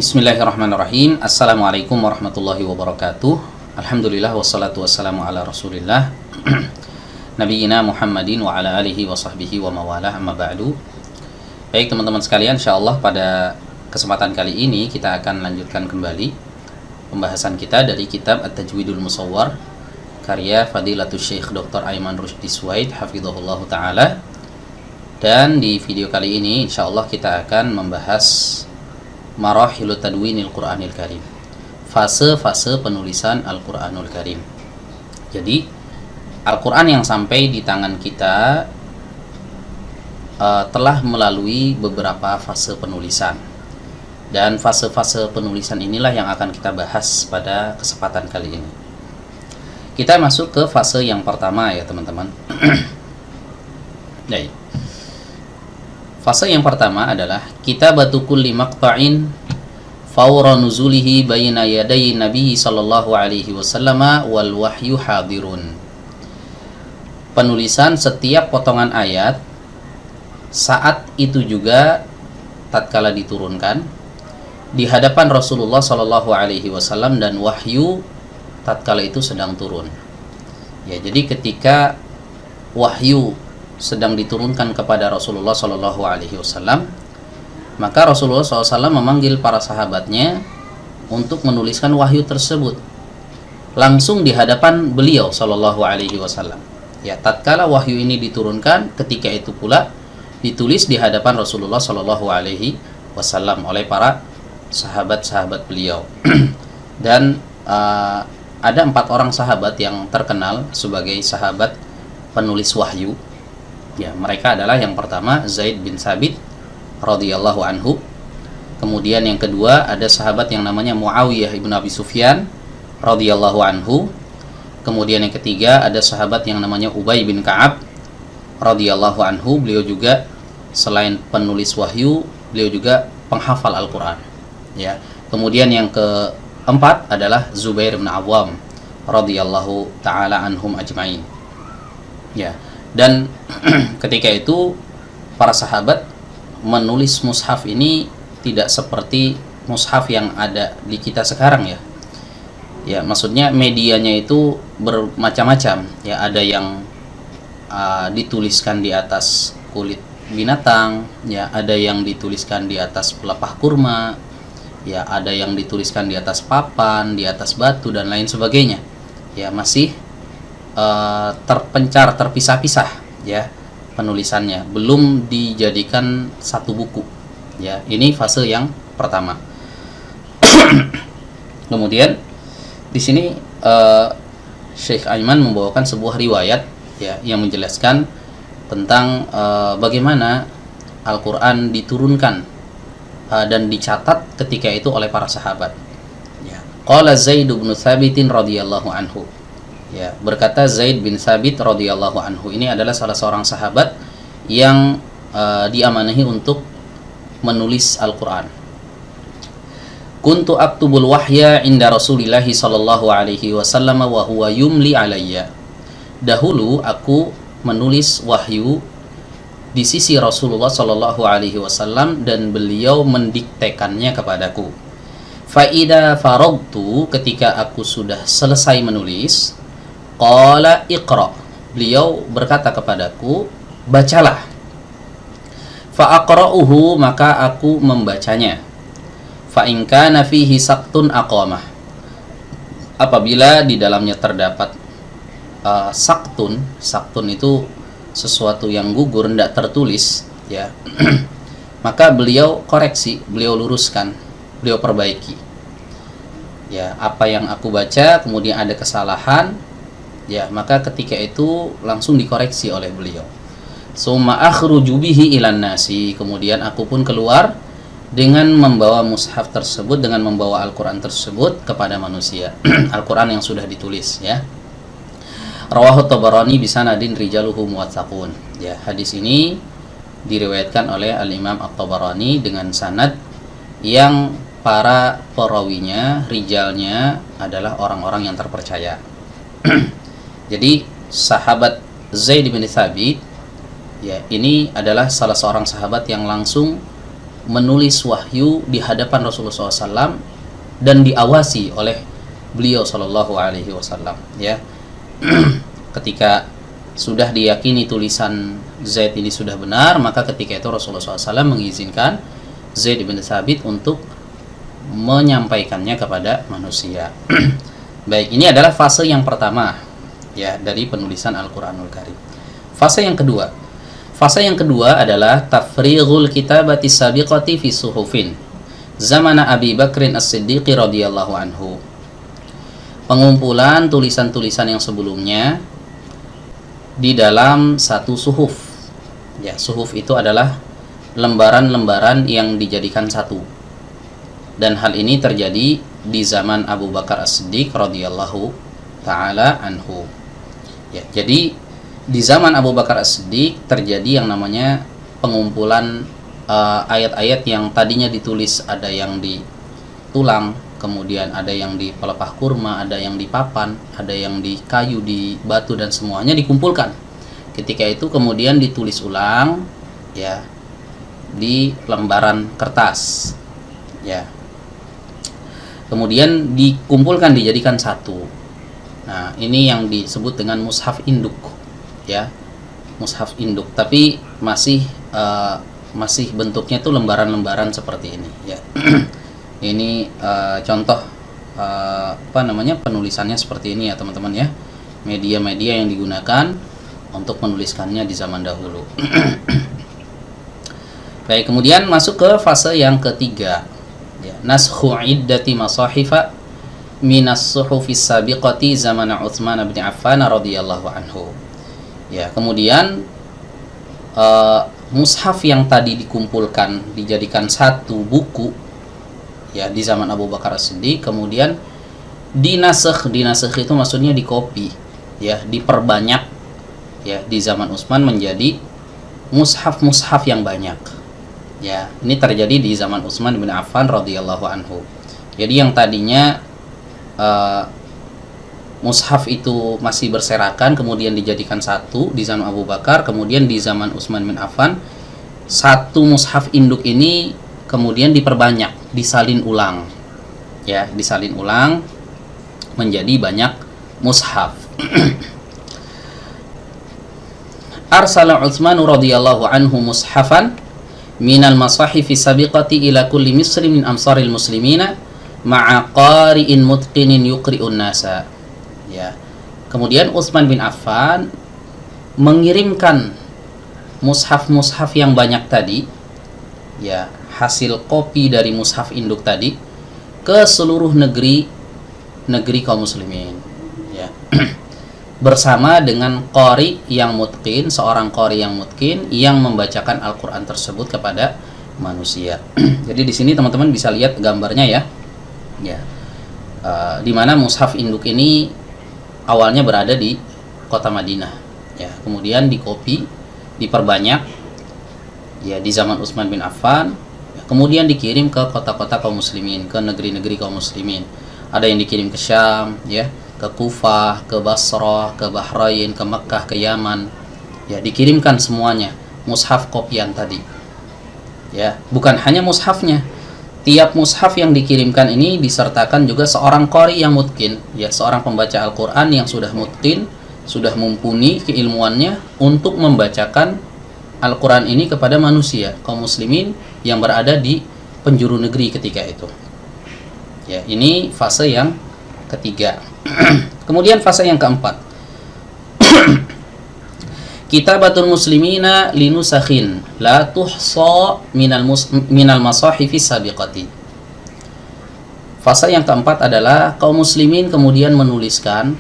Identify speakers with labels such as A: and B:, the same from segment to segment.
A: Bismillahirrahmanirrahim. Assalamualaikum warahmatullahi wabarakatuh. Alhamdulillah wassalatu wassalamu ala Rasulillah Nabiyina Muhammadin wa ala alihi wa sahbihi wa mawalah, amma ba'du. Baik teman-teman sekalian, insyaallah pada kesempatan kali ini kita akan lanjutkan kembali pembahasan kita dari kitab At-Tajwidul Musawwar karya Fadilatul Syekh Dr. Aiman Rushdi Suwaid hafizahullah ta'ala. Dan di video kali ini insyaallah kita akan membahas Marahilut Tadwinil Qur'anil Karim, fase-fase penulisan Al-Qur'anul Karim. Jadi Al-Qur'an yang sampai di tangan kita telah melalui beberapa fase penulisan. Dan fase-fase penulisan inilah yang akan kita bahas pada kesempatan kali ini. Kita masuk ke fase yang pertama ya teman-teman. Baik. Fase yang pertama adalah kitabatu kulli maqta'in fawra nuzulihi baina yaday Nabi sallallahu alaihi wasallam wal wahyu hadirun. Penulisan setiap potongan ayat saat itu juga tatkala diturunkan di hadapan Rasulullah sallallahu alaihi wasallam dan wahyu tatkala itu sedang turun. Ya, jadi ketika wahyu sedang diturunkan kepada Rasulullah Shallallahu Alaihi Wasallam, maka Rasulullah SAW memanggil para sahabatnya untuk menuliskan wahyu tersebut langsung di hadapan beliau Shallallahu Alaihi Wasallam. Ya, tatkala wahyu ini diturunkan, ketika itu pula ditulis di hadapan Rasulullah Shallallahu Alaihi Wasallam oleh para sahabat-sahabat beliau. Dan ada 4 orang sahabat yang terkenal sebagai sahabat penulis wahyu. Ya, mereka adalah yang pertama Zaid bin Sabit radhiyallahu anhu. Kemudian yang kedua ada sahabat yang namanya Muawiyah ibn Abi Sufyan radhiyallahu anhu. Kemudian yang ketiga ada sahabat yang namanya Ubay bin Ka'ab radhiyallahu anhu. Beliau juga selain penulis wahyu, beliau juga penghafal Al-Qur'an. Ya. Kemudian yang keempat adalah Zubair bin Awwam radhiyallahu taala anhum ajmain. Ya. Dan ketika itu para sahabat menulis mushaf ini tidak seperti mushaf yang ada di kita sekarang ya. Ya, maksudnya medianya itu bermacam-macam. Ya, ada yang dituliskan di atas kulit binatang, ya, ada yang dituliskan di atas pelepah kurma, ya, ada yang dituliskan di atas papan, di atas batu dan lain sebagainya. Ya, masih terpencar, terpisah-pisah ya penulisannya, belum dijadikan satu buku ya. Ini fase yang pertama. Kemudian di sini Syekh Aiman membawakan sebuah riwayat ya yang menjelaskan tentang bagaimana Al-Qur'an diturunkan dan dicatat ketika itu oleh para sahabat ya. Qala Zaid bin Thabit radhiyallahu anhu. Ya, berkata Zaid bin Sabit radhiyallahu anhu, ini adalah salah seorang sahabat yang diamanahi untuk menulis Al-Qur'an. Kuntu aktubul wahya inda Rasulillah sallallahu alaihi wasallam wa huwa yumli alayya. Dahulu aku menulis wahyu di sisi Rasulullah sallallahu alaihi wasallam dan beliau mendiktekannya kepadaku. Fa idza faragtu, ketika aku sudah selesai menulis, qala iqra, beliau berkata kepadaku, bacalah. Fa aqra'uhu, maka aku membacanya. Fa in kana fihi saktun aqamah, apabila di dalamnya terdapat saktun itu sesuatu yang gugur, tidak tertulis ya, maka beliau koreksi, beliau luruskan, beliau perbaiki ya. Apa yang aku baca kemudian ada kesalahan ya, maka ketika itu langsung dikoreksi oleh beliau. Summa akhruju bihi ilan nasi, kemudian aku pun keluar dengan membawa mushaf tersebut, dengan membawa Al-Qur'an tersebut kepada manusia. Al-Qur'an yang sudah ditulis ya. Rawahu Tabarani bisanadin rijaluhu muwaththaqun. Ya, hadis ini diriwayatkan oleh Al-Imam At-Tabarani dengan sanad yang para perawinya, rijalnya adalah orang-orang yang terpercaya. Jadi sahabat Zaid bin Thabit ya, ini adalah salah seorang sahabat yang langsung menulis wahyu di hadapan Rasulullah SAW dan diawasi oleh beliau Shallallahu Alaihi Wasallam, ya. Ketika sudah diyakini tulisan Zaid ini sudah benar, maka ketika itu Rasulullah SAW mengizinkan Zaid bin Thabit untuk menyampaikannya kepada manusia. Baik, ini adalah fase yang pertama, ya, dari penulisan Al-Quranul Karim. Fase yang kedua adalah tafrighul kitabati sabiqati fi suhufin zamana Abi Bakrin As-Siddiq radhiyallahu anhu. Pengumpulan tulisan-tulisan yang sebelumnya di dalam satu suhuf. Ya, suhuf itu adalah lembaran-lembaran yang dijadikan satu. Dan hal ini terjadi di zaman Abu Bakar As-Siddiq radhiyallahu taala anhu. Ya, jadi di zaman Abu Bakar As-Siddiq terjadi yang namanya pengumpulan ayat-ayat yang tadinya ditulis, ada yang di tulang, kemudian ada yang di pelepah kurma, ada yang di papan, ada yang di kayu, di batu, dan semuanya dikumpulkan. Ketika itu kemudian ditulis ulang, ya, di lembaran kertas, ya. Kemudian dikumpulkan, dijadikan satu. Nah, ini yang disebut dengan mushaf induk, ya, mushaf induk. Tapi masih bentuknya tuh lembaran-lembaran seperti ini, ya. Ini contoh penulisannya seperti ini, ya teman-teman, ya. Media-media yang digunakan untuk menuliskannya di zaman dahulu. Baik, kemudian masuk ke fase yang ketiga, ya, naskhu iddati masahifa minas suhufis sabiqati zaman Utsman bin Affan radhiyallahu anhu. Ya, kemudian mushaf yang tadi dikumpulkan dijadikan satu buku, ya, di zaman Abu Bakar As-Siddiq, kemudian dinasakh itu maksudnya dikopi, ya, diperbanyak, ya, di zaman Utsman menjadi mushaf yang banyak. Ya, ini terjadi di zaman Utsman bin Affan radhiyallahu anhu. Jadi yang tadinya mushaf itu masih berserakan, kemudian dijadikan satu di zaman Abu Bakar, kemudian di zaman Utsman bin Affan satu mushaf induk ini kemudian diperbanyak, disalin ulang, ya, disalin ulang menjadi banyak mushaf. Arsala Utsman radhiyallahu anhu mushafan minal masahifi sabiqati ila kulli misri min amsaril muslimina ma'a qari'in mutqinin yuqri'un nasa. Ya. Kemudian Utsman bin Affan mengirimkan mushaf-mushaf yang banyak tadi, ya, hasil kopi dari mushaf induk tadi, ke seluruh negeri kaum muslimin, ya. Bersama dengan qari yang mutqin, seorang qari yang mutqin yang membacakan Al-Qur'an tersebut kepada manusia. Jadi di sini teman-teman bisa lihat gambarnya, ya. Ya. Di mana mushaf induk ini awalnya berada di kota Madinah, ya. Kemudian dikopi, diperbanyak, ya, di zaman Utsman bin Affan, ya, kemudian dikirim ke kota-kota kaum muslimin, ke negeri-negeri kaum muslimin. Ada yang dikirim ke Syam, ya, ke Kufah, ke Basrah, ke Bahrain, ke Mekkah, ke Yaman, ya, dikirimkan semuanya mushaf kopian tadi, ya. Bukan hanya mushafnya, tiap mushaf yang dikirimkan ini disertakan juga seorang qari yang mutqin, ya, seorang pembaca Al-Quran yang sudah mutqin, sudah mumpuni keilmuannya untuk membacakan Al-Quran ini kepada manusia, kaum muslimin yang berada di penjuru negeri ketika itu. Ya, ini fase yang ketiga. Kemudian fase yang keempat. Kitabatul muslimina linusakhin la tuhsa minal masahifis sabiqati. Fase yang keempat adalah kaum muslimin kemudian menuliskan,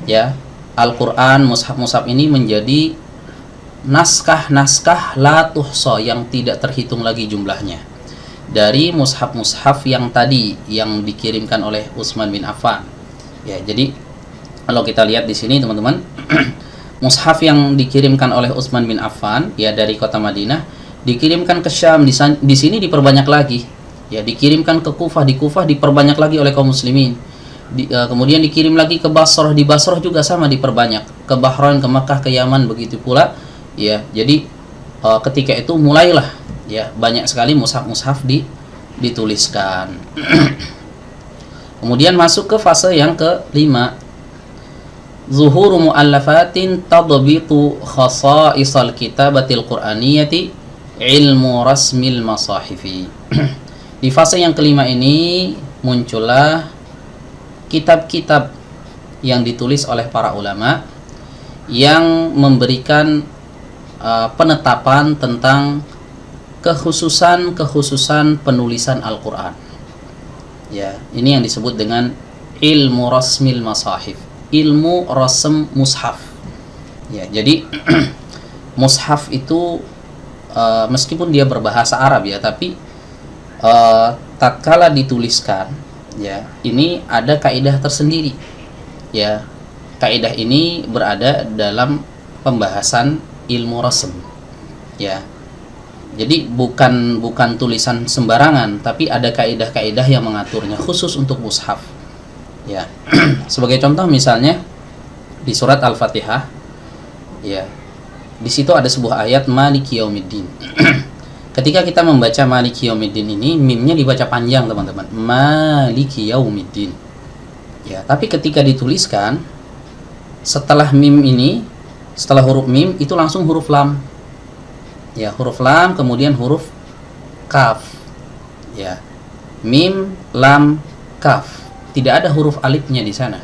A: ya, Al-Quran, mushaf-mushaf ini menjadi naskah-naskah la tuhsa yang tidak terhitung lagi jumlahnya dari mushaf-mushaf yang tadi yang dikirimkan oleh Utsman bin Affan. Ya, jadi kalau kita lihat di sini teman-teman, mushaf yang dikirimkan oleh Utsman bin Affan, ya, dari kota Madinah dikirimkan ke Syam, di sini diperbanyak lagi, ya, dikirimkan ke Kufah, di Kufah diperbanyak lagi oleh kaum muslimin. Kemudian dikirim lagi ke Basrah, di Basrah juga sama diperbanyak, ke Bahrain, ke Makkah, ke Yaman, begitu pula, ya. Jadi ketika itu mulailah ya banyak sekali mushaf-mushaf dituliskan. Kemudian masuk ke fase yang kelima, zuhuru mu'allafatin tadbitu khasa'isal kitabatil qur'aniyati ilmu rasmil masahifi. Di fase yang kelima ini muncullah kitab-kitab yang ditulis oleh para ulama yang memberikan penetapan tentang kekhususan penulisan Al-Quran. Ya, ini yang disebut dengan ilmu rasmil masahif, ilmu rasm mushaf. Ya, jadi mushaf itu meskipun dia berbahasa Arab ya, tapi tatkala dituliskan, ya, ini ada kaidah tersendiri. Ya, kaidah ini berada dalam pembahasan ilmu rasm. Ya, jadi bukan tulisan sembarangan, tapi ada kaidah-kaidah yang mengaturnya khusus untuk mushaf. Ya, sebagai contoh misalnya di surat Al-Fatihah, ya, di situ ada sebuah ayat Maliki Yaumiddin. Ketika kita membaca Maliki Yaumiddin ini, mimnya dibaca panjang teman-teman, Maliki Yaumiddin. Ya, tapi ketika dituliskan setelah mim ini, setelah huruf mim itu langsung huruf lam. Ya, huruf lam kemudian huruf kaf. Ya, mim lam kaf. Tidak ada huruf alifnya di sana.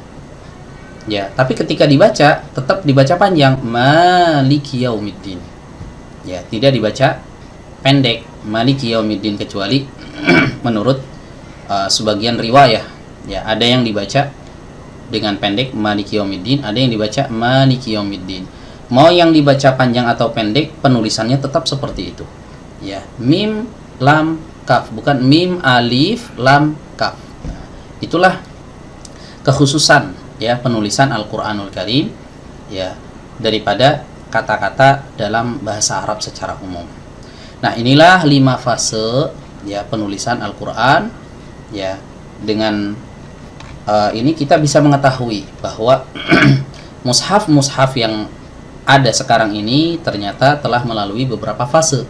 A: Ya, tapi ketika dibaca tetap dibaca panjang, Maliki Yaumiddin. Ya, tidak dibaca pendek, Maliki Yaumiddin, kecuali menurut sebagian riwayah. Ya, ada yang dibaca dengan pendek Maliki Yaumiddin, ada yang dibaca Maliki Yaumiddin. Mau yang dibaca panjang atau pendek, penulisannya tetap seperti itu. Ya, mim lam kaf, bukan mim alif lam kaf. Nah, itulah kekhususan ya penulisan Al-Qur'anul Karim ya daripada kata-kata dalam bahasa Arab secara umum. Nah, inilah 5 fase ya penulisan Al-Qur'an ya. Dengan ini kita bisa mengetahui bahwa mushaf-mushaf yang ada sekarang ini ternyata telah melalui beberapa fase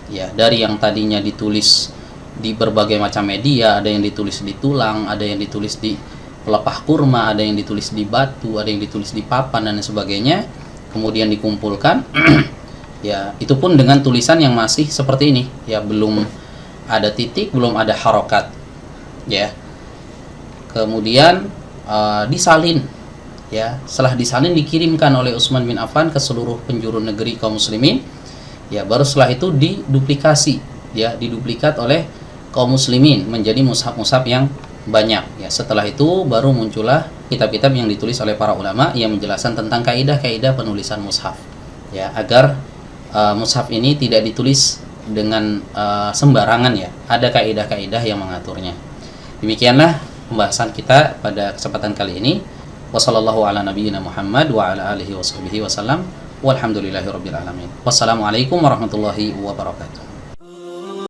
A: ya, dari yang tadinya ditulis di berbagai macam media, ada yang ditulis di tulang, ada yang ditulis di pelepah kurma, ada yang ditulis di batu, ada yang ditulis di papan dan sebagainya, kemudian dikumpulkan ya, itu pun dengan tulisan yang masih seperti ini ya, belum ada titik, belum ada harokat ya. Kemudian disalin ya, setelah disalin dikirimkan oleh Utsman bin Affan ke seluruh penjuru negeri kaum muslimin ya, baru setelah itu diduplikasi ya, diduplikat oleh kaum muslimin menjadi mushaf-mushaf yang banyak ya. Setelah itu baru muncullah kitab-kitab yang ditulis oleh para ulama yang menjelaskan tentang kaidah-kaidah penulisan mushaf ya, agar mushaf ini tidak ditulis dengan sembarangan ya, ada kaidah-kaidah yang mengaturnya. Demikianlah pembahasan kita pada kesempatan kali ini. Wassallallahu ala nabiyyina Muhammad wa ala alihi wa sahbihi wasallam. Walhamdulillahirabbil alamin. Wassalamualaikum warahmatullahi wabarakatuh.